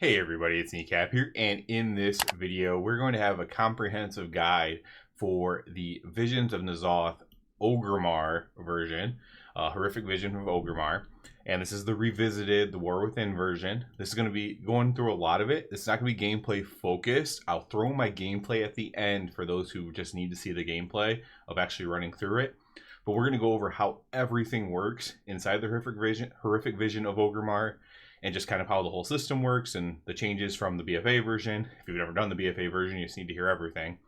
Hey everybody, it's Kneecap here, and in this video we're going to have a comprehensive guide for the Visions of N'Zoth Orgrimmar version, Horrific Vision of Orgrimmar, and this is the revisited, the War Within version. This is going to be going through a lot of it. It's not going to be gameplay focused. I'll throw my gameplay at the end for those who just need to see the gameplay of actually running through it. But we're going to go over how everything works inside the Horrific Vision of Orgrimmar, and just kind of how the whole system works and the changes from the BFA version. If you've never done the BFA version, you just need to hear everything.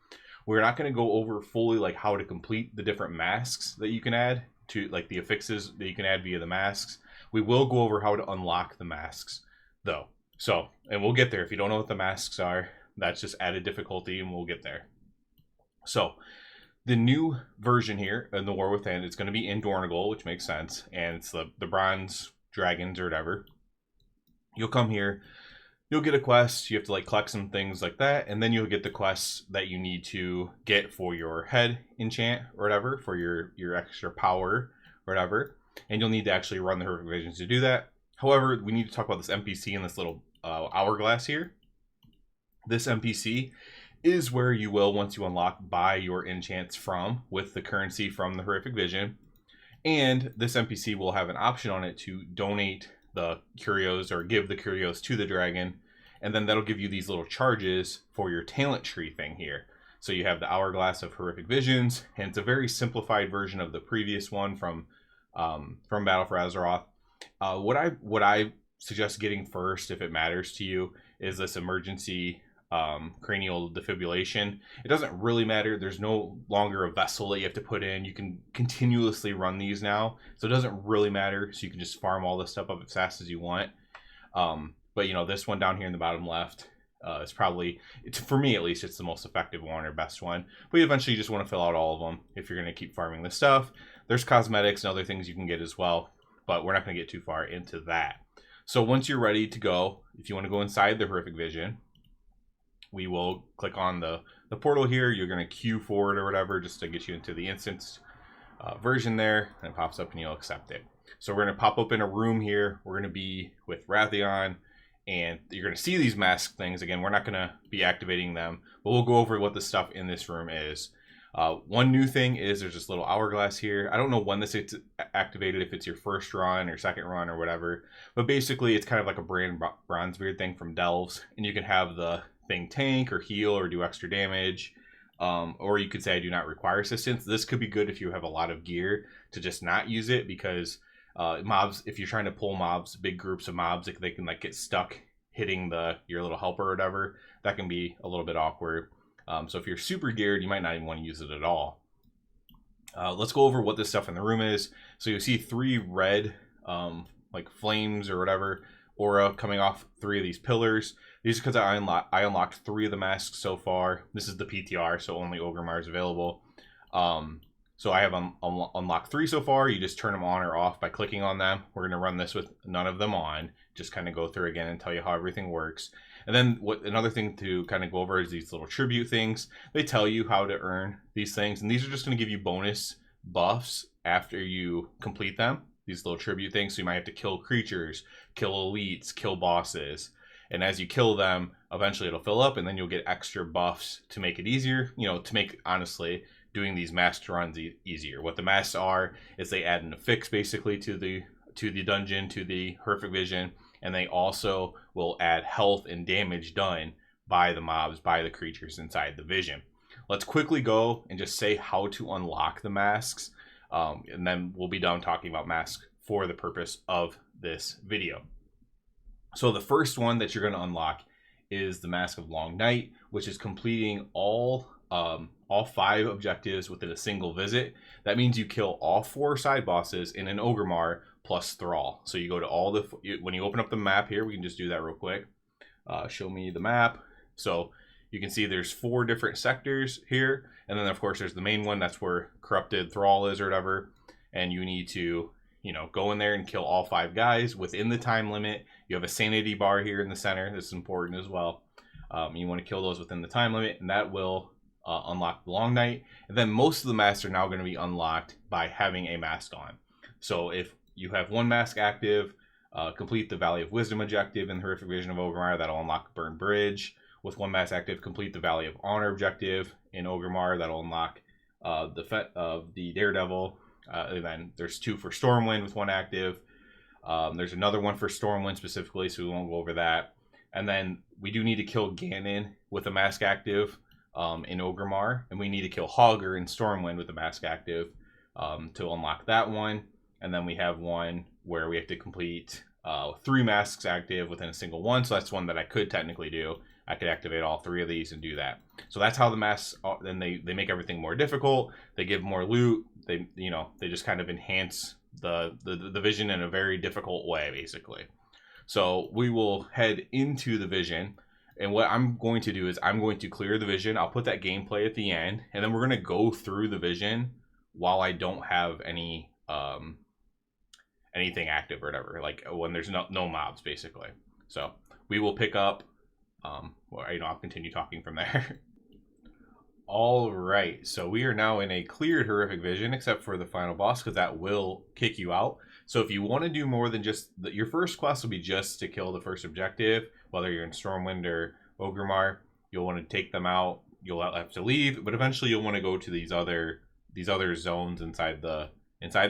We're not going to go over fully like how to complete the different masks that you can add to, like the affixes that you can add via the masks. We will go over how to unlock the masks though. So, and we'll get there. If you don't know what the masks are, that's just added difficulty and we'll get there. So, the new version here in the War Within, it's going to be in Dornagol, which makes sense. And it's the bronze dragons or whatever. You'll come here, you'll get a quest, you have to like collect some things like that, and then you'll get the quests that you need to get for your head enchant or whatever, for your extra power or whatever, and you'll need to actually run the Horrific Visions to do that. However, we need to talk about this NPC in this little hourglass here. This NPC is where you will, once you unlock, buy your enchants from with the currency from the Horrific Vision, and this NPC will have an option on it to donate the curios or give the curios to the dragon, and then that'll give you these little charges for your talent tree thing here. So you have the hourglass of Horrific Visions, and it's a very simplified version of the previous one from Battle for Azeroth. What I suggest getting first, if it matters to you, is this emergency cranial defibrillation. It doesn't really matter. There's no longer a vessel that you have to put in. You can continuously run these now, so it doesn't really matter. So you can just farm all this stuff up as fast as you want. But you know, this one down here in the bottom left is probably, for me at least, it's the most effective one or best one. But you eventually just want to fill out all of them if you're going to keep farming this stuff. There's cosmetics and other things you can get as well, but we're not going to get too far into that. So once you're ready to go, if you want to go inside the Horrific Vision, we will click on the portal here. You're going to queue for it or whatever just to get you into the instance version there, and it pops up and you'll accept it. So we're going to pop up in a room here. We're going to be with Wrathion, and you're going to see these mask things. Again, we're not going to be activating them, but we'll go over what the stuff in this room is. One new thing is there's this little hourglass here. I don't know when this is activated, if it's your first run or second run or whatever, but basically it's kind of like a brand Bronzebeard thing from Delves, and you can have the thing tank or heal or do extra damage, or you could say I do not require assistance. This could be good if you have a lot of gear to just not use it, because mobs, if you're trying to pull mobs, big groups of mobs, they can like get stuck hitting your little helper or whatever. That can be a little bit awkward. So if you're super geared, you might not even want to use it at all. Let's go over what this stuff in the room is. So you see 3 red like flames or whatever aura coming off 3 of these pillars. These are because I unlocked 3 of the masks so far. This is the PTR, so only Orgrimmar is available. So I have unlocked 3 so far. You just turn them on or off by clicking on them. We're going to run this with none of them on. Just kind of go through again and tell you how everything works. And then another thing to kind of go over is these little tribute things. They tell you how to earn these things, and these are just going to give you bonus buffs after you complete them. These little tribute things. So you might have to kill creatures, kill elites, kill bosses. And as you kill them, eventually it'll fill up, and then you'll get extra buffs to make it easier. You know, to make, honestly, doing these masked runs easier. What the masks are is they add an affix basically to the dungeon, to the Horrific Vision, and they also will add health and damage done by the mobs, by the creatures inside the vision. Let's quickly go and just say how to unlock the masks, and then we'll be done talking about masks for the purpose of this video. So the first one that you're going to unlock is the Mask of Long Night, which is completing all 5 objectives within a single visit. That means you kill all 4 side bosses in an Orgrimmar plus Thrall. So you go to when you open up the map here, we can just do that real quick. Show me the map. So you can see there's 4 different sectors here, and then of course there's the main one. That's where Corrupted Thrall is or whatever, and you need to, you know, go in there and kill all 5 guys within the time limit. You have a sanity bar here in the center. This is important as well. You want to kill those within the time limit, and that will unlock the Long Night. And then most of the masks are now going to be unlocked by having a mask on. So if you have 1 mask active, Complete the Valley of Wisdom objective in the Horrific Vision of Orgrimmar. That'll unlock Burn Bridge. With 1 mass active, complete the Valley of Honor objective in Orgrimmar. That'll unlock the Fet of the Daredevil. And then there's 2 for Stormwind with 1 active. There's another one for Stormwind specifically, so we won't go over that. And then we do need to kill Ganon with a mask active in Orgrimmar. And we need to kill Hogger in Stormwind with a mask active to unlock that one. And then we have one where we have to complete 3 masks active within a single one. So that's one that I could technically do. I could activate all 3 of these and do that. So that's how the masks are. Then they make everything more difficult. They give more loot. They just kind of enhance the vision in a very difficult way, basically. So we will head into the vision. And what I'm going to do is I'm going to clear the vision. I'll put that gameplay at the end. And then we're going to go through the vision while I don't have any anything active or whatever, like when there's no mobs, basically. So we will pick up, I'll continue talking from there. All right, so we are now in a cleared Horrific Vision, except for the final boss, because that will kick you out. So if you want to do more than just, your first quest will be just to kill the first objective, whether you're in Stormwind or Orgrimmar, you'll want to take them out, you'll have to leave, but eventually you'll want to go to these other zones inside the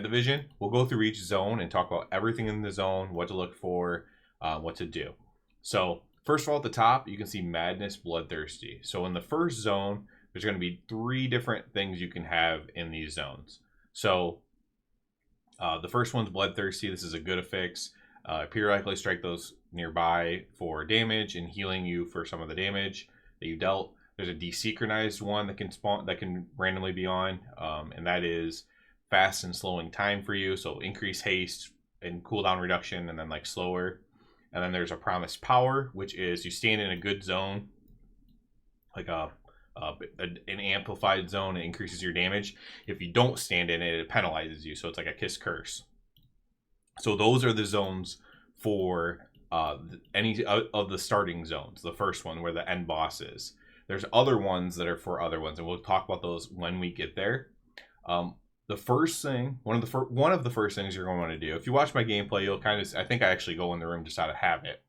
vision. We'll go through each zone and talk about everything in the zone, what to look for, what to do. So first of all, at the top, you can see Madness, Bloodthirsty. So in the first zone, there's going to be 3 different things you can have in these zones. So the first one's Bloodthirsty. This is a good affix. Periodically strike those nearby for damage and healing you for some of the damage that you dealt. There's a desynchronized one that can spawn, that can randomly be on, and that is fast and slowing time for you. So increase haste and cooldown reduction, and then like slower. And then there's a promised power, which is you stand in a good zone, like an amplified zone. It increases your damage. If you don't stand in it, it penalizes you. So it's like a kiss curse. So those are the zones for any of the starting zones. The first one where the end boss is. There's other ones that are for other ones, and we'll talk about those when we get there. The first thing, one of the first things you're going to want to do, if you watch my gameplay, you'll kind of, I think I actually go in the room just out of habit.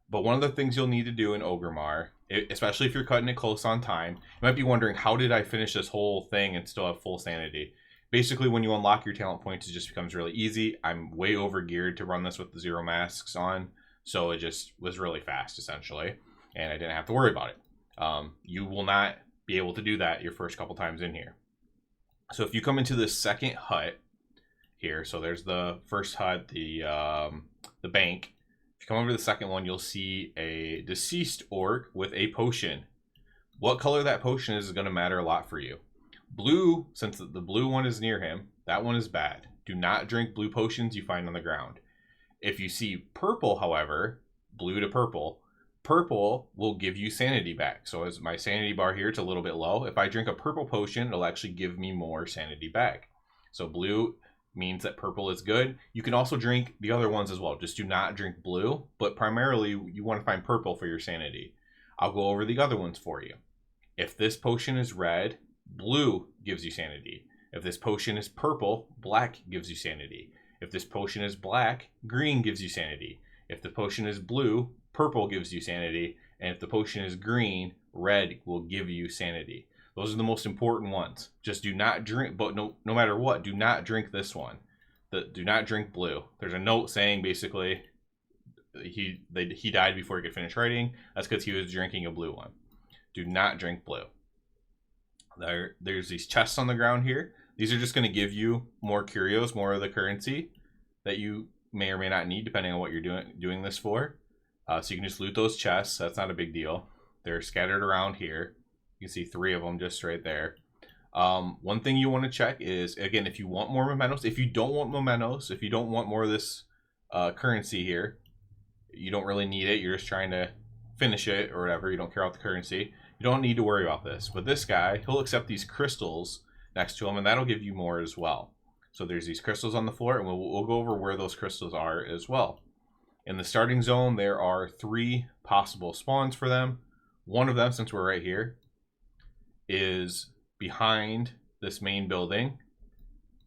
But one of the things you'll need to do in Orgrimmar, especially if you're cutting it close on time, you might be wondering, how did I finish this whole thing and still have full sanity? Basically, when you unlock your talent points, it just becomes really easy. I'm way over geared to run this with the 0 masks on, so it just was really fast, essentially, and I didn't have to worry about it. You will not be able to do that your first couple times in here. So if you come into the second hut here, so there's the first hut, the bank. If you come over to the second one, you'll see a deceased orc with a potion. What color that potion is going to matter a lot for you. Blue, since the blue one is near him, that one is bad. Do not drink blue potions you find on the ground. If you see purple, however, blue to purple, purple will give you sanity back. So as my sanity bar here, it's a little bit low. If I drink a purple potion, it'll actually give me more sanity back. So blue means that purple is good. You can also drink the other ones as well. Just do not drink blue, but primarily you want to find purple for your sanity. I'll go over the other ones for you. If this potion is red, blue gives you sanity. If this potion is purple, black gives you sanity. If this potion is black, green gives you sanity. If the potion is blue, purple gives you sanity. And if the potion is green, red will give you sanity. Those are the most important ones. Just do not drink, but no matter what, do not drink this one. Do not drink blue. There's a note saying basically he died before he could finish writing. That's because he was drinking a blue one. Do not drink blue. There's these chests on the ground here. These are just going to give you more curios, more of the currency that you may or may not need depending on what you're doing this for. So you can just loot those chests. That's not a big deal. They're scattered around here. You can see 3 of them just right there. One thing you want to check is, again, if you want more mementos. If you don't want mementos, if you don't want more of this currency here, you don't really need it. You're just trying to finish it or whatever. You don't care about the currency. You don't need to worry about this. But this guy, he'll accept these crystals next to him, and that'll give you more as well. So there's these crystals on the floor, and we'll go over where those crystals are as well. In the starting zone, there are 3 possible spawns for them. One of them, since we're right here, is behind this main building,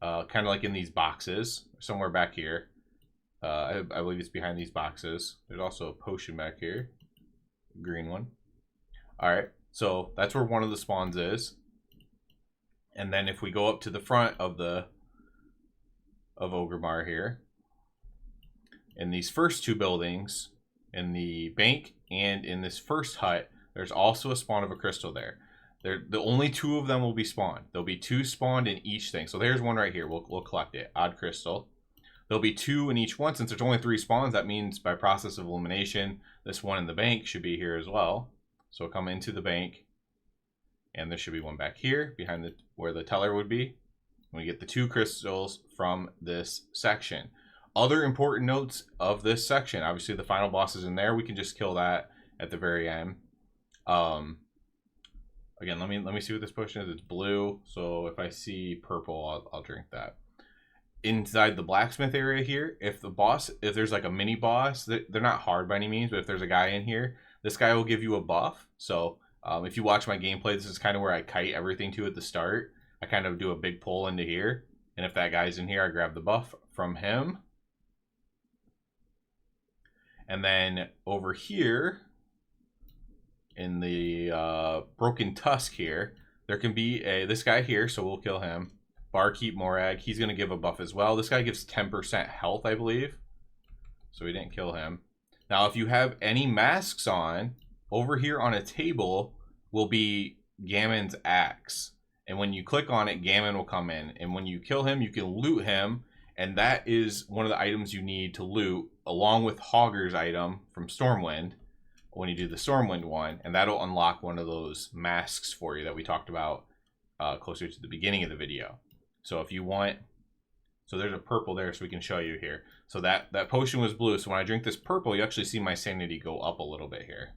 kind of like in these boxes, somewhere back here. I believe it's behind these boxes. There's also a potion back here. Green one. Alright, so that's where one of the spawns is. And then if we go up to the front of Orgrimmar here, in these first two buildings, in the bank and in this first hut, there's also a spawn of a crystal there. The only two of them will be spawned. There'll be two spawned in each thing. So there's one right here. We'll collect it. Odd crystal. There'll be two in each one. Since there's only 3 spawns, that means by process of elimination, this one in the bank should be here as well. So we'll come into the bank, and there should be one back here behind where the teller would be. We get the 2 crystals from this section. Other important notes of this section, obviously the final boss is in there. We can just kill that at the very end. Again, let me see what this potion is. It's blue, so if I see purple, I'll drink that. Inside the blacksmith area here, if there's like a mini boss, they're not hard by any means, but if there's a guy in here, this guy will give you a buff. So if you watch my gameplay, this is kind of where I kite everything to at the start. I kind of do a big pull into here, and if that guy's in here, I grab the buff from him. And then over here, in the broken tusk here, there can be this guy here, so we'll kill him. Barkeep Morag, he's going to give a buff as well. This guy gives 10% health, I believe. So we didn't kill him. Now, if you have any masks on, over here on a table will be Gammon's axe. And when you click on it, Gammon will come in. And when you kill him, you can loot him. And that is one of the items you need to loot, along with Hogger's item from Stormwind, when you do the Stormwind one. And that'll unlock one of those masks for you that we talked about closer to the beginning of the video. So if you want, so there's a purple there, so we can show you here. So that potion was blue. So when I drink this purple, you actually see my sanity go up a little bit here.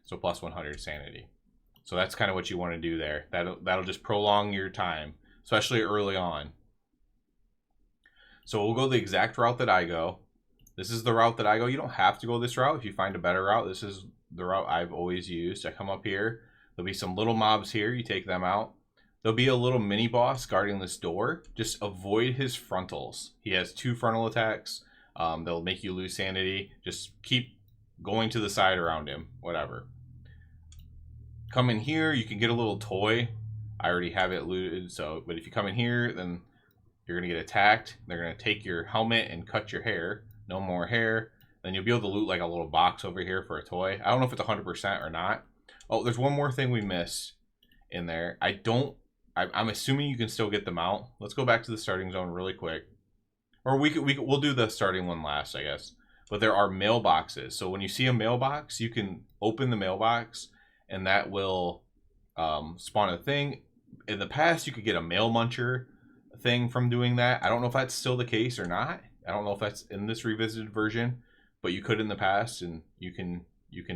So plus 100 sanity. So that's kind of what you want to do there. That'll just prolong your time, especially early on. So we'll go the exact route that I go. This is the route that I go. You don't have to go this route. If you find a better route, this is the route I've always used. I come up here. There'll be some little mobs here. You take them out. There'll be a little mini boss guarding this door. Just avoid his frontals. He has 2 frontal attacks. They'll make you lose sanity. Just keep going to the side around him. Whatever. Come in here. You can get a little toy. I already have it looted. But if you come in here, then you're going to get attacked. They're going to take your helmet and cut your hair. No more hair. Then you'll be able to loot like a little box over here for a toy. I don't know if it's 100% or not. Oh, there's one more thing we missed in there. I'm assuming you can still get them out. Let's go back to the starting zone really quick. Or we'll do the starting one last, I guess. But there are mailboxes. So when you see a mailbox, you can open the mailbox, and that will spawn a thing. In the past, you could get a mail muncher thing from doing that. I don't know if that's still the case or not. I don't know if that's in this revisited version, but you could in the past, and you can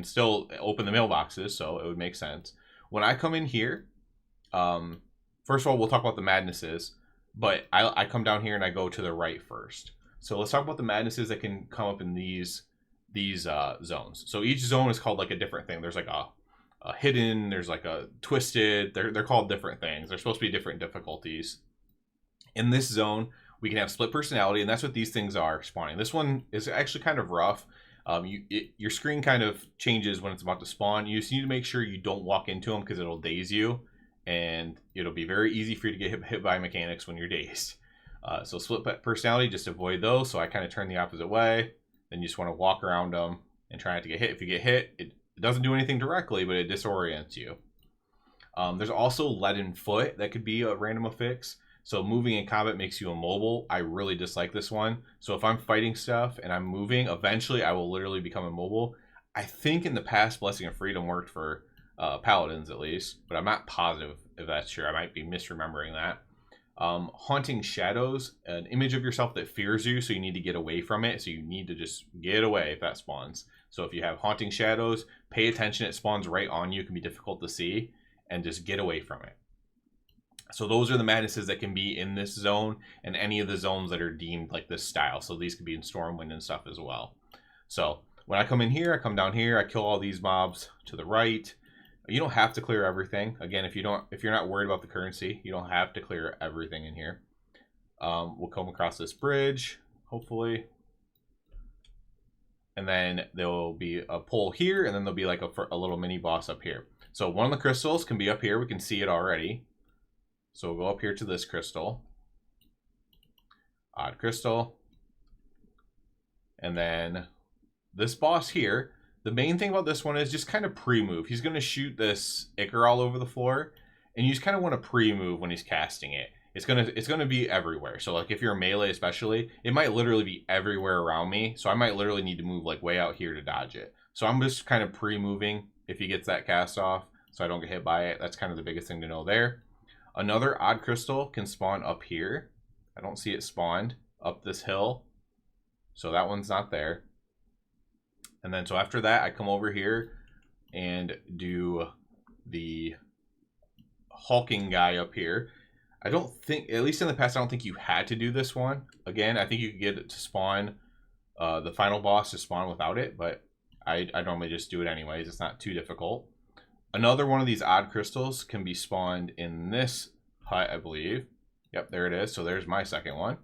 still open the mailboxes, so it would make sense. When I come in here, first of all, we'll talk about the madnesses, but I come down here and I go to the right first. So let's talk about the madnesses that can come up in these zones. So each zone is called like a different thing. There's like a hidden, there's like a twisted, they're called different things. They're supposed to be different difficulties. In this zone, we can have split personality, and that's what these things are spawning. This one is actually kind of rough. Your screen kind of changes when it's about to spawn. You just need to make sure you don't walk into them because it'll daze you, and it'll be very easy for you to get hit by mechanics when you're dazed. So split personality, just avoid those. So I kind of turn the opposite way. Then you just want to walk around them and try not to get hit. If you get hit, it doesn't do anything directly, but it disorients you. There's also leaden foot that could be a random affix. So moving in combat makes you immobile. I really dislike this one. So if I'm fighting stuff and I'm moving, eventually I will literally become immobile. I think in the past, Blessing of Freedom worked for paladins at least, but I'm not positive if that's true. I might be misremembering that. Haunting shadows, an image of yourself that fears you, so you need to get away from it. So you need to just get away if that spawns. So if you have haunting shadows, pay attention. It spawns right on you. It can be difficult to see, and just get away from it. So those are the madnesses that can be in this zone and any of the zones that are deemed like this style. So these could be in Stormwind and stuff as well. So when I come in here, I come down here, I kill all these mobs to the right. You don't have to clear everything. Again, if you're not worried about the currency, you don't have to clear everything in here. We'll come across this bridge, hopefully. and then there'll be a pole here, and then there'll be like a little mini boss up here. So one of the crystals can be up here. We can see it already. So we'll go up here to this crystal. Odd crystal. And then this boss here, the main thing about this one is just kind of pre-move. He's going to shoot this ichor all over the floor, and you just kind of want to pre-move when he's casting it. It's gonna be everywhere. So like if you're a melee especially, it might literally be everywhere around me. So I might literally need to move like way out here to dodge it. So I'm just kind of pre-moving if he gets that cast off, so I don't get hit by it. That's kind of the biggest thing to know there. Another odd crystal can spawn up here. I don't see it spawned up this hill, so that one's not there. And then so after that, I come over here and do the hulking guy up here. I don't think, at least in the past, I don't think you had to do this one. Again, I think you could get it to spawn, the final boss to spawn without it, but I normally just do it anyways. It's not too difficult. Another one of these odd crystals can be spawned in this hut, I believe. Yep, there it is. So there's my second one.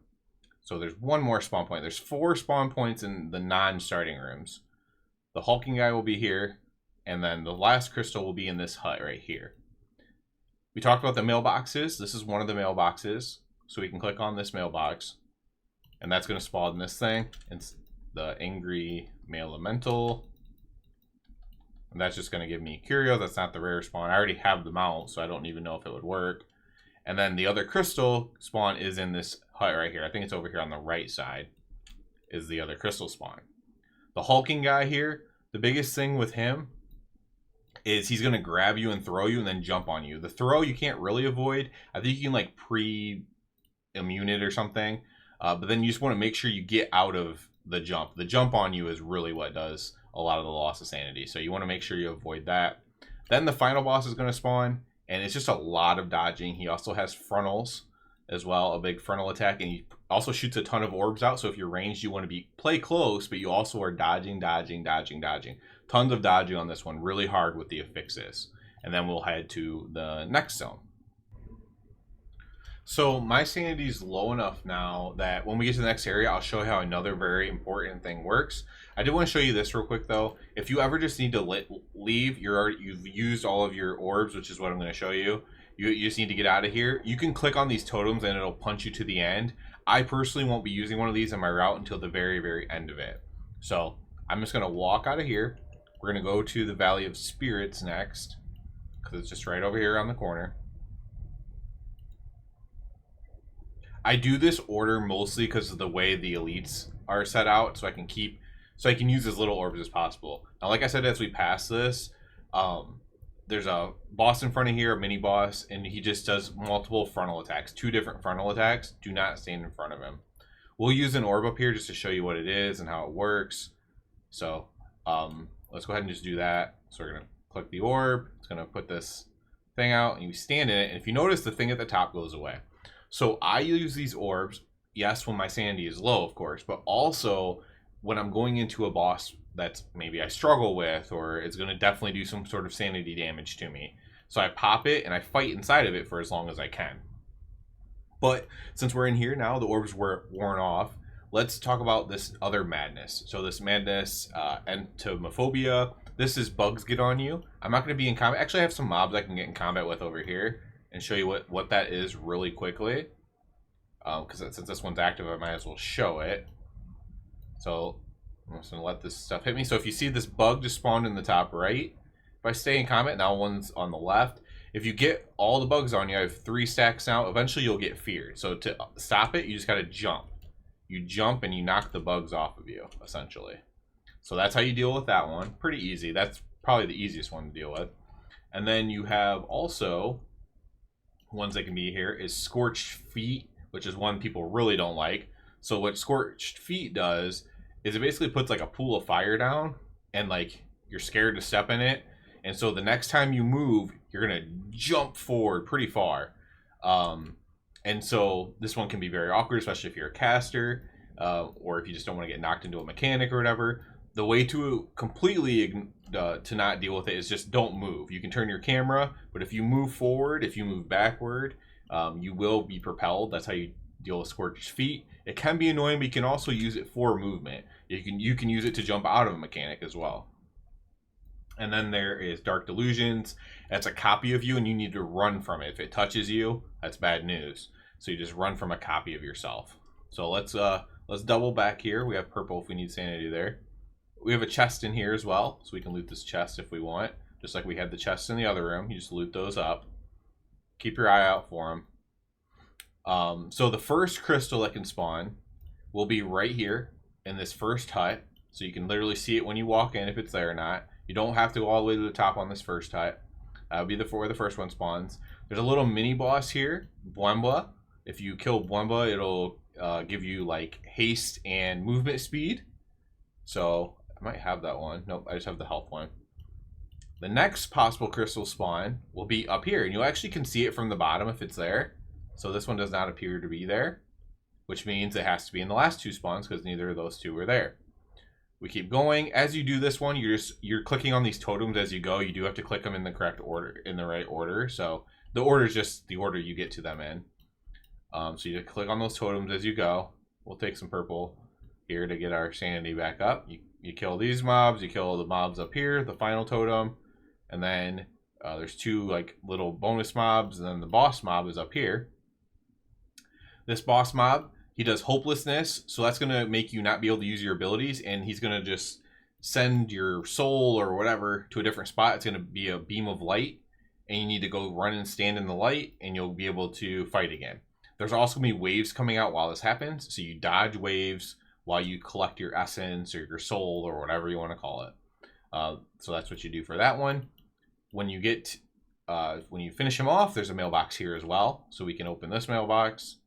So there's one more spawn point. There's 4 spawn points in the non-starting rooms. The hulking guy will be here, and then the last crystal will be in this hut right here. We talked about the mailboxes. This is one of the mailboxes. So we can click on this mailbox, and that's going to spawn this thing. It's the angry mail elemental. And that's just going to give me Curio. That's not the rare spawn. I already have the mount, so I don't even know if it would work. And then the other crystal spawn is in this hut right here. I think it's over here on the right side is the other crystal spawn. The hulking guy here, the biggest thing with him is he's going to grab you and throw you and then jump on you. The throw you can't really avoid. I think you can like pre-immune it or something. But then you just want to make sure you get out of the jump. The jump on you is really what does a lot of the loss of sanity. So you want to make sure you avoid that. Then the final boss is going to spawn, and it's just a lot of dodging. He also has frontals as well, a big frontal attack, and he also shoots a ton of orbs out. So if you're ranged, you want to play close, but you also are dodging. Tons of dodging on this one, really hard with the affixes. And then we'll head to the next zone. So my sanity is low enough now that when we get to the next area, I'll show you how another very important thing works. I did want to show you this real quick though. If you ever just need to leave, you've used all of your orbs, which is what I'm going to show you. You just need to get out of here. You can click on these totems and it'll punch you to the end. I personally won't be using one of these in my route until the very, very end of it. So I'm just going to walk out of here. We're going to go to the Valley of Spirits next, because it's just right over here on the corner. I do this order mostly because of the way the elites are set out, so I can use as little orbs as possible. Now, like I said, as we pass this, there's a boss in front of here, a mini boss, and he just does multiple frontal attacks, 2 different frontal attacks. Do not stand in front of him. We'll use an orb up here just to show you what it is and how it works. So let's go ahead and just do that. So we're going to click the orb. It's going to put this thing out, and you stand in it. And if you notice, the thing at the top goes away. So I use these orbs, yes, when my sanity is low, of course, but also when I'm going into a boss that's maybe I struggle with, or it's going to definitely do some sort of sanity damage to me. So I pop it and I fight inside of it for as long as I can. But since we're in here now, the orbs were worn off. Let's talk about this other madness. So this madness, entomophobia. This is bugs get on you. I'm not going to be in combat. Actually, I have some mobs I can get in combat with over here and show you what that is really quickly. Because since this one's active, I might as well show it. So I'm just going to let this stuff hit me. So if you see this bug just spawned in the top right, if I stay in combat, now one's on the left. If you get all the bugs on you, I have 3 stacks now. Eventually you'll get feared. So to stop it, you just got to jump. You jump and you knock the bugs off of you, essentially. So that's how you deal with that one. Pretty easy. That's probably the easiest one to deal with. And then you have also ones that can be here is Scorched Feet, which is one people really don't like. So what Scorched Feet does is it basically puts like a pool of fire down, and like you're scared to step in it. And so the next time you move, you're going to jump forward pretty far. And so this one can be very awkward, especially if you're a caster, or if you just don't want to get knocked into a mechanic or whatever. The way to completely to not deal with it is just don't move. You can turn your camera, but if you move forward, if you move backward, you will be propelled. That's how you deal a scorched feet. It can be annoying, but you can also use it for movement. You can use it to jump out of a mechanic as well. And then there is Dark Delusions. That's a copy of you, and you need to run from it. If it touches you, that's bad news. So you just run from a copy of yourself. So let's double back here. We have purple if we need sanity there. We have a chest in here as well, so we can loot this chest if we want. Just like we had the chests in the other room. You just loot those up. Keep your eye out for them. So the first crystal that can spawn will be right here in this first hut. So you can literally see it when you walk in if it's there or not. You don't have to go all the way to the top on this first hut. That'll be where the first one spawns. There's a little mini boss here, Bwemba. If you kill Bwemba, it'll give you like haste and movement speed. So I might have that one. Nope, I just have the health one. The next possible crystal spawn will be up here, and you actually can see it from the bottom if it's there. So this one does not appear to be there, which means it has to be in the last two spawns because neither of those two were there. We keep going. As you do this one, you're clicking on these totems as you go. You do have to click them in the correct order, in the right order. So the order is just the order you get to them in. So you click on those totems as you go. We'll take some purple here to get our sanity back up. You kill these mobs. You kill the mobs up here, the final totem, and then there's two like little bonus mobs, and then the boss mob is up here. This boss mob, he does hopelessness, so that's going to make you not be able to use your abilities, and he's going to just send your soul or whatever to a different spot. It's going to be a beam of light, and you need to go run and stand in the light, and you'll be able to fight again. There's also going to be waves coming out while this happens, so you dodge waves while you collect your essence or your soul or whatever you want to call it. So that's what you do for that one. When you finish him off, there's a mailbox here as well, so we can open this mailbox.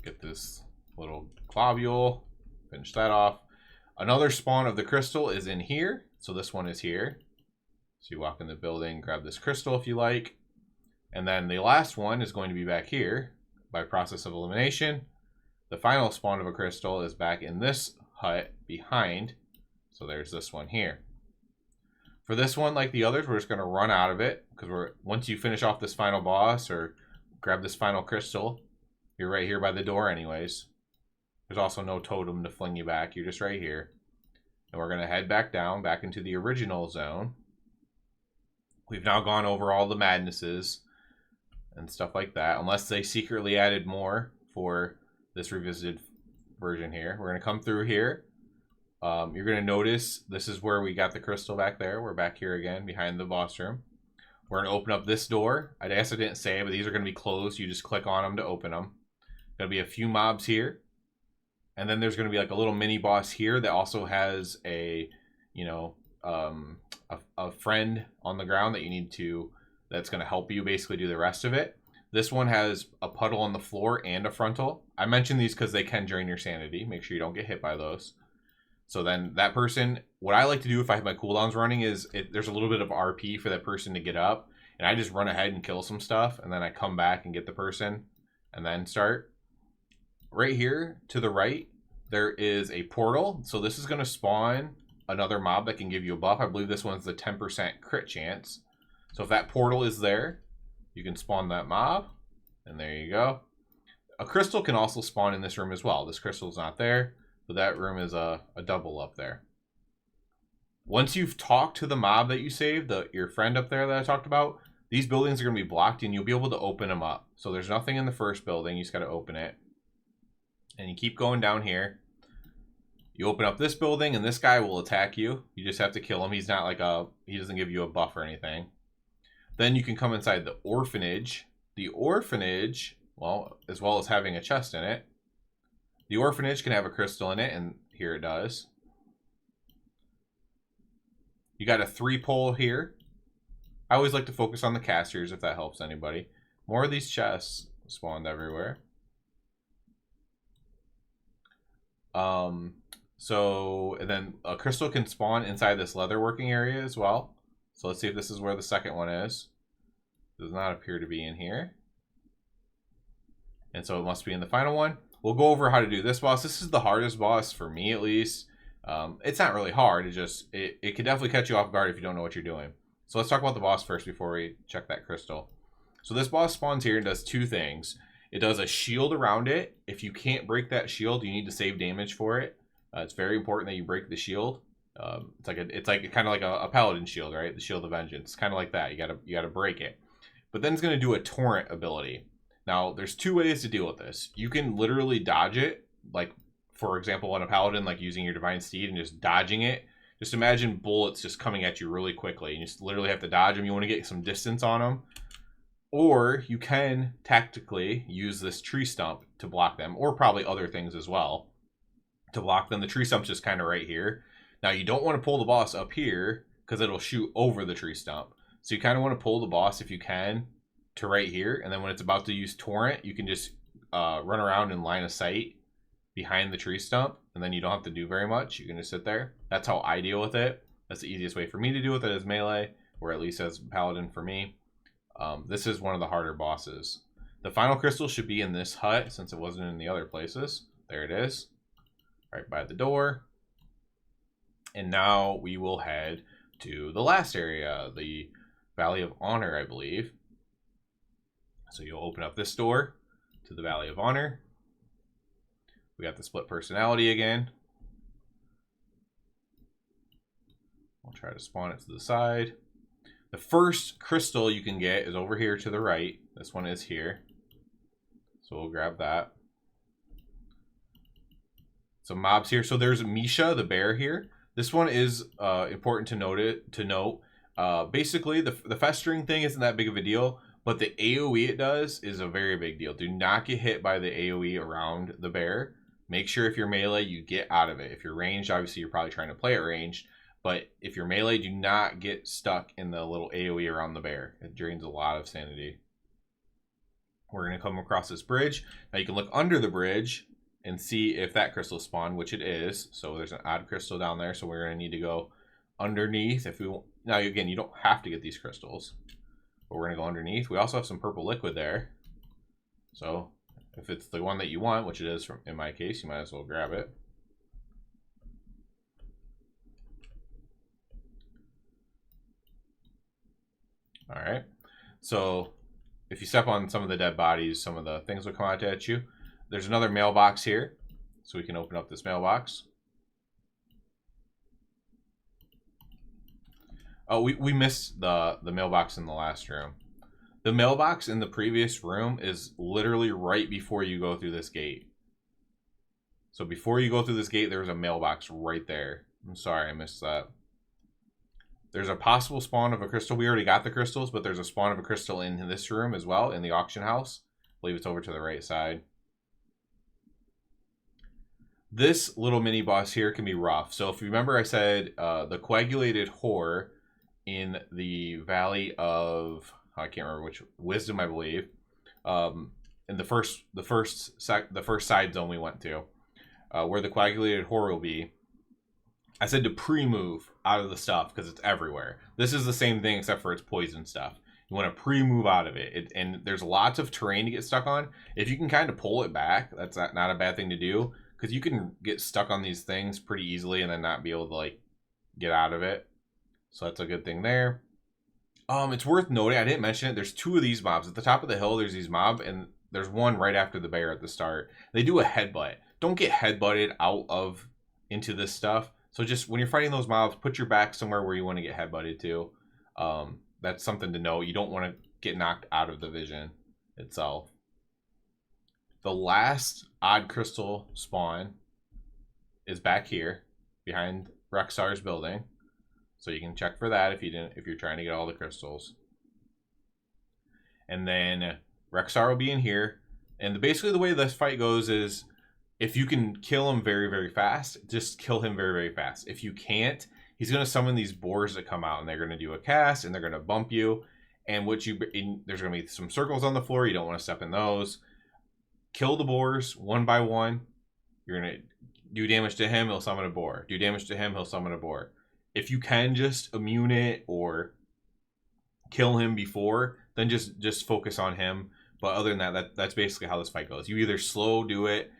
Get this little globule, finish that off. Another spawn of the crystal is in here. So this one is here. So you walk in the building, grab this crystal if you like. And then the last one is going to be back here by process of elimination. The final spawn of a crystal is back in this hut behind. So there's this one here. For this one, like the others, we're just going to run out of it because once you finish off this final boss or grab this final crystal, you're right here by the door anyways. There's also no totem to fling you back. You're just right here. And we're going to head back down, back into the original zone. We've now gone over all the madnesses and stuff like that. Unless they secretly added more for this revisited version here. We're going to come through here. You're going to notice this is where we got the crystal back there. We're back here again behind the boss room. We're going to open up this door. I guess I didn't say, but these are going to be closed. You just click on them to open them. Going to be a few mobs here, and then there's going to be like a little mini boss here that also has a friend on the ground that you need to, that's going to help you basically do the rest of it. This one has a puddle on the floor and a frontal. I mentioned these because they can drain your sanity. Make sure you don't get hit by those. So then that person, what I like to do if I have my cooldowns running is there's a little bit of RP for that person to get up, and I just run ahead and kill some stuff, and then I come back and get the person and then start. Right here to the right, there is a portal. So this is going to spawn another mob that can give you a buff. I believe this one's the 10% crit chance. So if that portal is there, you can spawn that mob. And there you go. A crystal can also spawn in this room as well. This crystal's not there, but that room is a double up there. Once you've talked to the mob that you saved, your friend up there that I talked about, these buildings are going to be blocked and you'll be able to open them up. So there's nothing in the first building. You just got to open it. And you keep going down here. You open up this building and this guy will attack you. You just have to kill him. He's not like he doesn't give you a buff or anything. Then you can come inside the orphanage. The orphanage, well, as well as having a chest in it. The orphanage can have a crystal in it, and here it does. You got a 3-pole here. I always like to focus on the casters if that helps anybody. More of these chests spawned everywhere. And then a crystal can spawn inside this leather working area as well. So let's see if this is where the second one is. It does not appear to be in here. And so it must be in the final one. We'll go over how to do this boss. This is the hardest boss for me, at least. It's not really hard. It can definitely catch you off guard if you don't know what you're doing. So let's talk about the boss first before we check that crystal. So this boss spawns here and does two things. It does a shield around it. If you can't break that shield, you need to save damage for it. It's very important that you break the shield. It's like kind of like a paladin shield, right? The shield of vengeance, kind of like that. You gotta break it. But then it's gonna do a torrent ability. Now, there's two ways to deal with this. You can literally dodge it, like for example, on a paladin, like using your divine steed and just dodging it. Just imagine bullets just coming at you really quickly, and you just literally have to dodge them. You want to get some distance on them. Or you can tactically use this tree stump to block them, or probably other things as well to block them. The tree stump's just kind of right here. Now, you don't want to pull the boss up here because it'll shoot over the tree stump. So you kind of want to pull the boss, if you can, to right here. And then when it's about to use torrent, you can just run around in line of sight behind the tree stump. And then you don't have to do very much. You can just sit there. That's how I deal with it. That's the easiest way for me to deal with it as melee, or at least as paladin for me. This is one of the harder bosses. The final crystal should be in this hut since it wasn't in the other places. There it is, right by the door. And now we will head to the last area, the Valley of Honor, I believe. So you'll open up this door to the Valley of Honor. We got the split personality again. I'll try to spawn it to the side. The first crystal you can get is over here to the right. This one is here. So we'll grab that. Some mobs here. So there's Misha, the bear here. This one is important to note. Basically, the festering thing isn't that big of a deal, but the AoE it does is a very big deal. Do not get hit by the AoE around the bear. Make sure if you're melee, you get out of it. If you're ranged, obviously you're probably trying to play it ranged. But if you're melee, do not get stuck in the little AoE around the bear. It drains a lot of sanity. We're going to come across this bridge. Now you can look under the bridge and see if that crystal spawned, which it is. So there's an odd crystal down there. So we're going to need to go underneath. Now again, you don't have to get these crystals, but we're going to go underneath. We also have some purple liquid there. So if it's the one that you want, which it is in my case, you might as well grab it. All right, so if you step on some of the dead bodies, some of the things will come out at you. There's another mailbox here, so we can open up this mailbox. Oh, we missed the mailbox in the last room. The mailbox in the previous room is literally right before you go through this gate. So before you go through this gate, there's a mailbox right there. I'm sorry, I missed that. There's a possible spawn of a crystal. We already got the crystals, but there's a spawn of a crystal in this room as well, in the auction house. I believe it's over to the right side. This little mini boss here can be rough. So if you remember, I said the coagulated horror in the Valley of, I can't remember which, Wisdom, I believe. In the first side zone we went to, where the coagulated horror will be. I said to pre-move out of the stuff because it's everywhere. This is the same thing except for it's poison stuff. You want to pre-move out of it. And there's lots of terrain to get stuck on. If you can kind of pull it back, that's not a bad thing to do, because you can get stuck on these things pretty easily and then not be able to like get out of it. So that's a good thing there. It's worth noting, I didn't mention it, there's two of these mobs. At the top of the hill, there's these mobs, and there's one right after the bear at the start. They do a headbutt. Don't get headbutted into this stuff. So just when you're fighting those mobs, put your back somewhere where you want to get headbutted to. That's something to know. You don't want to get knocked out of the vision itself. The last odd crystal spawn is back here behind Rexxar's building. So you can check for that if you're trying to get all the crystals. And then Rexxar will be in here. And basically the way this fight goes is, if you can kill him very, very fast, just kill him very, very fast. If you can't, he's going to summon these boars that come out, and they're going to do a cast, and they're going to bump you. And there's going to be some circles on the floor. You don't want to step in those. Kill the boars one by one. You're going to do damage to him, he'll summon a boar. Do damage to him, he'll summon a boar. If you can just immune it or kill him before, then just focus on him. But other than that, that's basically how this fight goes. You either slow do it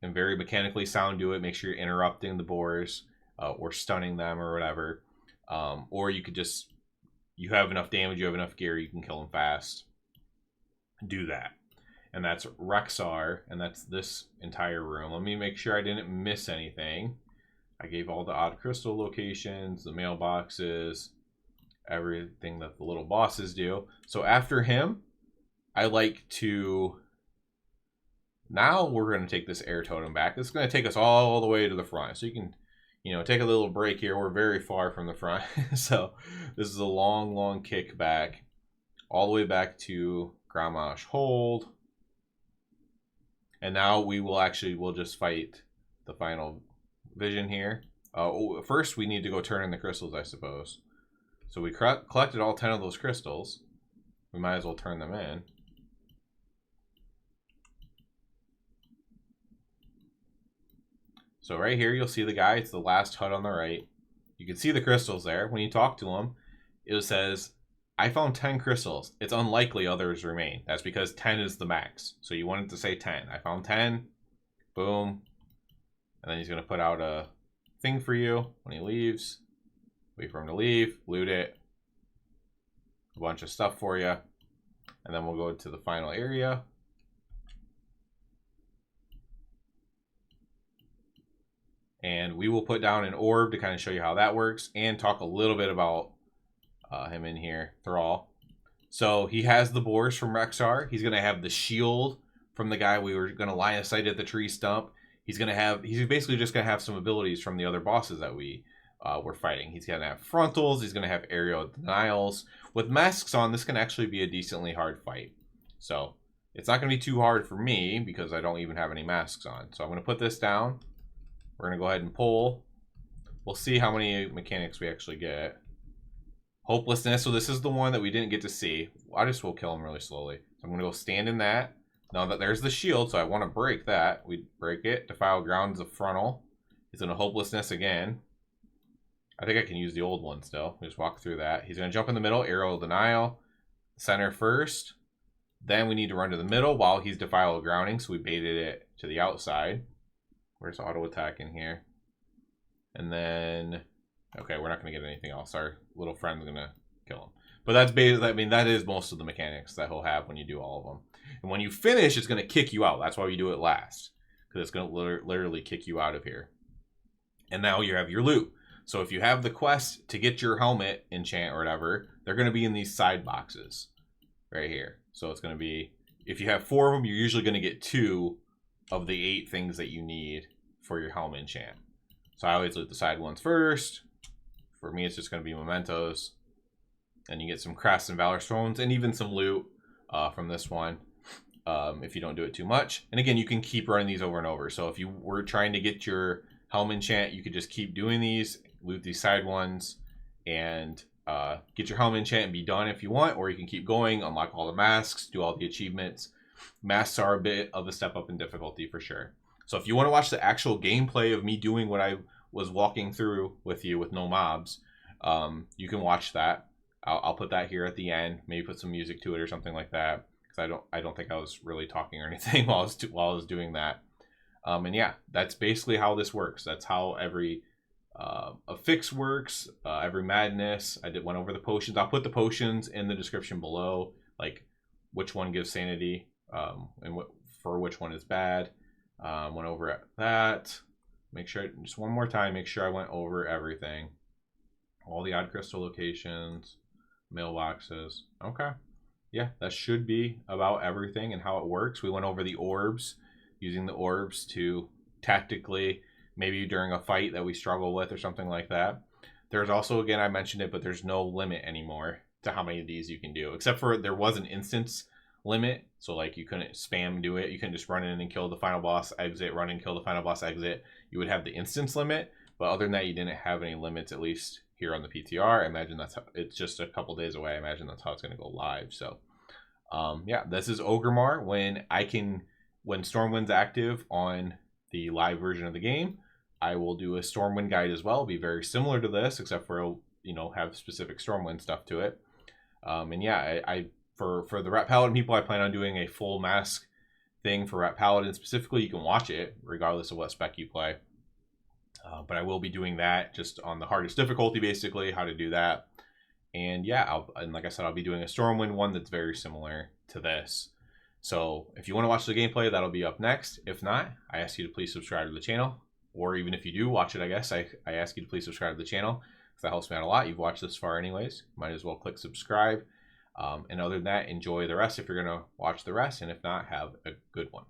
and very mechanically sound do it, make sure you're interrupting the boars or stunning them or whatever. Or you could just, you have enough damage, you have enough gear, you can kill them fast. Do that. and that's Rexxar, and that's this entire room. Let me make sure I didn't miss anything. I gave all the odd crystal locations, the mailboxes, everything that the little bosses do. So after him, I like to... Now we're going to take this air totem back. This is going to take us all the way to the front. So you can, you know, take a little break here. We're very far from the front. So this is a long, long kick back. All the way back to Grommash Hold. And now we'll just fight the final vision here. First, we need to go turn in the crystals, I suppose. So we collected all 10 of those crystals. We might as well turn them in. So right here, you'll see the guy. It's the last hut on the right. You can see the crystals there. When you talk to him, it says, I found 10 crystals. It's unlikely others remain. That's because 10 is the max. So you want it to say 10. I found 10. Boom. And then he's going to put out a thing for you when he leaves. Wait for him to leave. Loot it. A bunch of stuff for you. And then we'll go to the final area. And we will put down an orb to kind of show you how that works and talk a little bit about him in here, Thrall. So he has the boars from Rexxar. He's going to have the shield from the guy we were going to line of sight at the tree stump. He's basically just going to have some abilities from the other bosses that we were fighting. He's going to have frontals. He's going to have aerial denials. With masks on, this can actually be a decently hard fight. So it's not going to be too hard for me because I don't even have any masks on. So I'm going to put this down. We're going to go ahead and pull. We'll see how many mechanics we actually get. Hopelessness. So this is the one that we didn't get to see. I just will kill him really slowly. So I'm going to go stand in that. Now that there's the shield, so I want to break that. We break it. Defile ground is a frontal. He's going to hopelessness again. I think I can use the old one still. We just walk through that. He's going to jump in the middle. Aerial denial. Center first. Then we need to run to the middle while he's defile grounding. So we baited it to the outside. Where's auto attack in here? And then, okay, we're not going to get anything else. Our little friend's going to kill him. But that's basically, I mean, that is most of the mechanics that he'll have when you do all of them. And when you finish, it's going to kick you out. That's why you do it last. Because it's going to literally kick you out of here. And now you have your loot. So if you have the quest to get your helmet enchant or whatever, they're going to be in these side boxes right here. So it's going to be, if you have 4 of them, you're usually going to get 2 of the 8 things that you need for your helmet enchant. So I always loot the side ones first. For me, it's just going to be mementos. And you get some crafts and valor stones and even some loot from this one if you don't do it too much. And again, you can keep running these over and over. So if you were trying to get your helmet enchant, you could just keep doing these, loot these side ones, and get your helmet enchant and be done if you want. Or you can keep going, unlock all the masks, do all the achievements. Masks are a bit of a step up in difficulty for sure. So if you want to watch the actual gameplay of me doing what I was walking through with you with no mobs, you can watch that. I'll put that here at the end. Maybe put some music to it or something like that, because I don't think I was really talking or anything while I was doing that. And yeah, that's basically how this works. That's how every affix works. Every madness. Went over the potions. I'll put the potions in the description below, like which one gives sanity. And for which one is bad. Went over that. Make sure, just one more time, make sure I went over everything. All the odd crystal locations, mailboxes. Okay. Yeah, that should be about everything and how it works. We went over the orbs, using the orbs to tactically, maybe during a fight that we struggle with or something like that. There's also, again, I mentioned it, but there's no limit anymore to how many of these you can do, except for there was an instance limit. So like you couldn't spam do it. You couldn't just run in and kill the final boss, exit, run and kill the final boss, exit. You would have the instance limit, but other than that, you didn't have any limits, at least here on the PTR. I imagine that's how, it's just a couple days away. I imagine that's how it's going to go live. So yeah, this is Orgrimmar. When Stormwind's active on the live version of the game, I will do a Stormwind guide as well. It'll be very similar to this, except for, you know, have specific Stormwind stuff to it. And yeah, for the Rat Paladin people, I plan on doing a full mask thing for Rat Paladin specifically. You can watch it regardless of what spec you play. But I will be doing that just on the hardest difficulty, basically, how to do that. And yeah, and like I said, I'll be doing a Stormwind one that's very similar to this. So if you want to watch the gameplay, that'll be up next. If not, I ask you to please subscribe to the channel. Or even if you do watch it, I guess, I ask you to please subscribe to the channel, because that helps me out a lot. You've watched this far anyways. Might as well click subscribe. And other than that, enjoy the rest if you're going to watch the rest. And if not, have a good one.